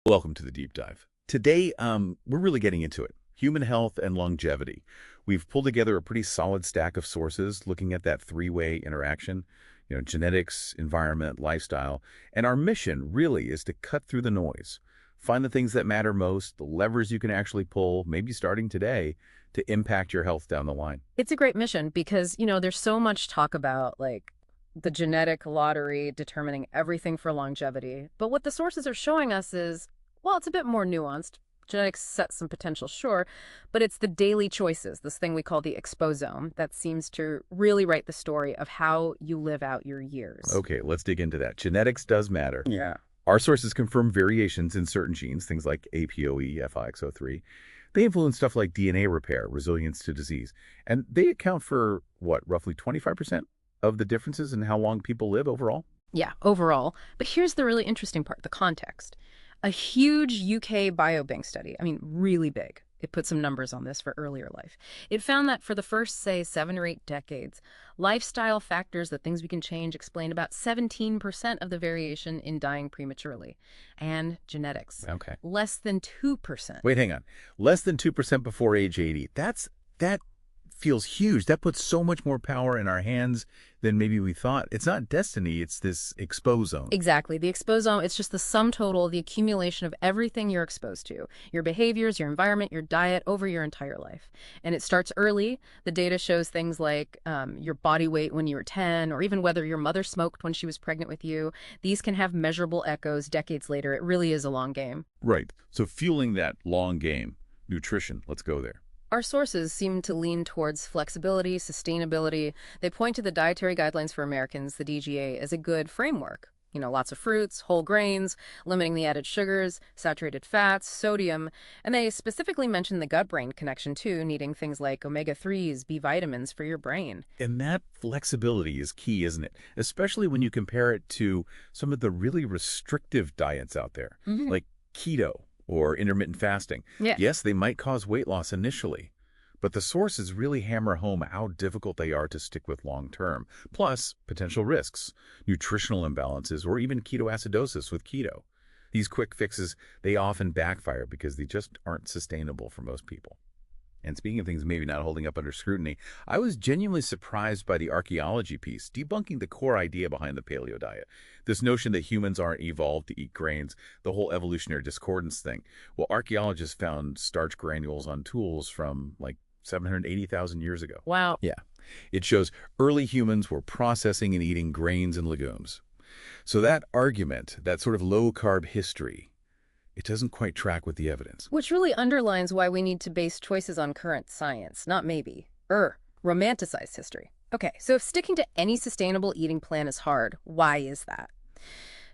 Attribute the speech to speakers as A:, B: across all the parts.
A: Welcome to the deep dive. Today, we're really getting into it. Human health and longevity. We've pulled together a pretty solid stack of sources looking at that three-way interaction, genetics, environment, lifestyle. And our mission really is to cut through the noise, find the things that matter most, the levers you can actually pull, maybe starting today, to impact your health down the line.
B: It's a great mission because, there's so much talk about the genetic lottery determining everything for longevity. But what the sources are showing us is, well, it's a bit more nuanced. Genetics set some potential, sure, but it's the daily choices, this thing we call the exposome, that seems to really write the story of how you live out your years.
A: Okay, let's dig into that. Genetics does matter.
B: Yeah.
A: Our sources confirm variations in certain genes, things like APOE, FIXO3. They influence stuff like DNA repair, resilience to disease, and they account for, what, roughly 25% of the differences in how long people live overall?
B: Yeah, overall. But here's the really interesting part, the context. A huge UK biobank study, really big. It put some numbers on this for earlier life. It found that for the first, say, 7 or 8 decades, lifestyle factors, the things we can change, explain about 17% of the variation in dying prematurely. And genetics,
A: Okay.
B: less than 2%.
A: Wait, hang on. Less than 2% before age 80. That feels huge. That puts so much more power in our hands than maybe we thought. It's not destiny, it's this exposome.
B: Exactly. The exposome, it's just the sum total, the accumulation of everything you're exposed to, your behaviors, your environment, your diet over your entire life. And it starts early. The data shows things like your body weight when you were 10, or even whether your mother smoked when she was pregnant with you. These can have measurable echoes decades later. It really is a long game.
A: Right. So fueling that long game, nutrition, let's go there.
B: Our sources seem to lean towards flexibility, sustainability. They point to the Dietary Guidelines for Americans, the DGA, as a good framework. Lots of fruits, whole grains, limiting the added sugars, saturated fats, sodium, and they specifically mention the gut-brain connection too, needing things like omega-3s, B vitamins for your brain.
A: And that flexibility is key, isn't it? Especially when you compare it to some of the really restrictive diets out there, like keto or intermittent fasting.
B: Yeah.
A: Yes, they might cause weight loss initially, but the sources really hammer home how difficult they are to stick with long term, plus potential risks, nutritional imbalances, or even ketoacidosis with keto. These quick fixes, they often backfire because they just aren't sustainable for most people. And speaking of things maybe not holding up under scrutiny, I was genuinely surprised by the archaeology piece, debunking the core idea behind the paleo diet. This notion that humans aren't evolved to eat grains, the whole evolutionary discordance thing. Well, archaeologists found starch granules on tools from like 780,000 years ago.
B: Wow.
A: Yeah. It shows early humans were processing and eating grains and legumes. So that argument, that sort of low-carb history, it doesn't quite track with the evidence.
B: Which really underlines why we need to base choices on current science, not maybe. Romanticized history. Okay, so if sticking to any sustainable eating plan is hard, why is that?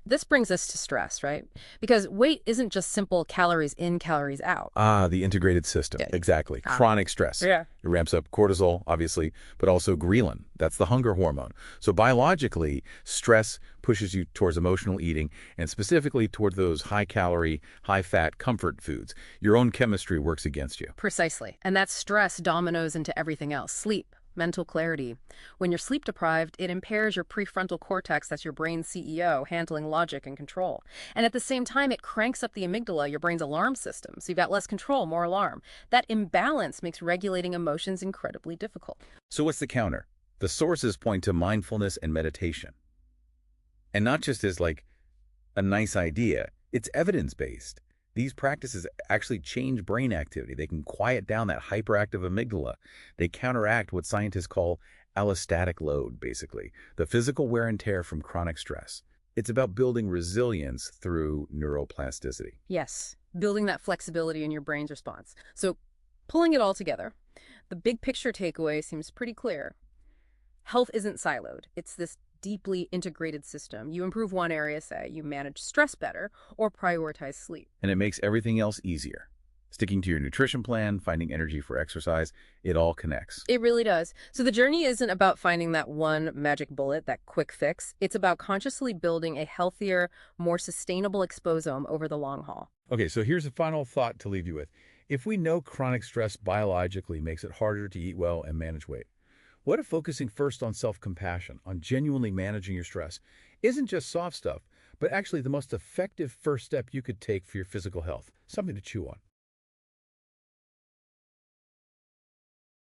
B: This brings us to stress, right? Because weight isn't just simple calories in, calories out.
A: Ah, the integrated system.
B: Yeah.
A: Exactly. Chronic stress.
B: Yeah.
A: It ramps up cortisol, obviously, but also ghrelin. That's the hunger hormone. So biologically, stress pushes you towards emotional eating and specifically toward those high-calorie, high-fat comfort foods. Your own chemistry works against you.
B: Precisely. And that stress dominoes into everything else. Sleep, mental clarity. When you're sleep deprived, it impairs your prefrontal cortex, that's your brain's CEO, handling logic and control. And at the same time, it cranks up the amygdala, your brain's alarm system. So you've got less control, more alarm. That imbalance makes regulating emotions incredibly difficult.
A: So what's the counter? The sources point to mindfulness and meditation. And not just as like a nice idea, it's evidence-based. These practices actually change brain activity. They can quiet down that hyperactive amygdala. They counteract what scientists call allostatic load, basically, the physical wear and tear from chronic stress. It's about building resilience through neuroplasticity.
B: Yes, building that flexibility in your brain's response. So pulling it all together, the big picture takeaway seems pretty clear. Health isn't siloed. It's this deeply integrated system. You improve one area, say, you manage stress better, or prioritize sleep.
A: And it makes everything else easier. Sticking to your nutrition plan, finding energy for exercise, it all connects.
B: It really does. So the journey isn't about finding that one magic bullet, that quick fix. It's about consciously building a healthier, more sustainable exposome over the long haul.
A: Okay, so here's a final thought to leave you with. If we know chronic stress biologically makes it harder to eat well and manage weight, what if focusing first on self-compassion, on genuinely managing your stress, isn't just soft stuff, but actually the most effective first step you could take for your physical health. Something to chew on.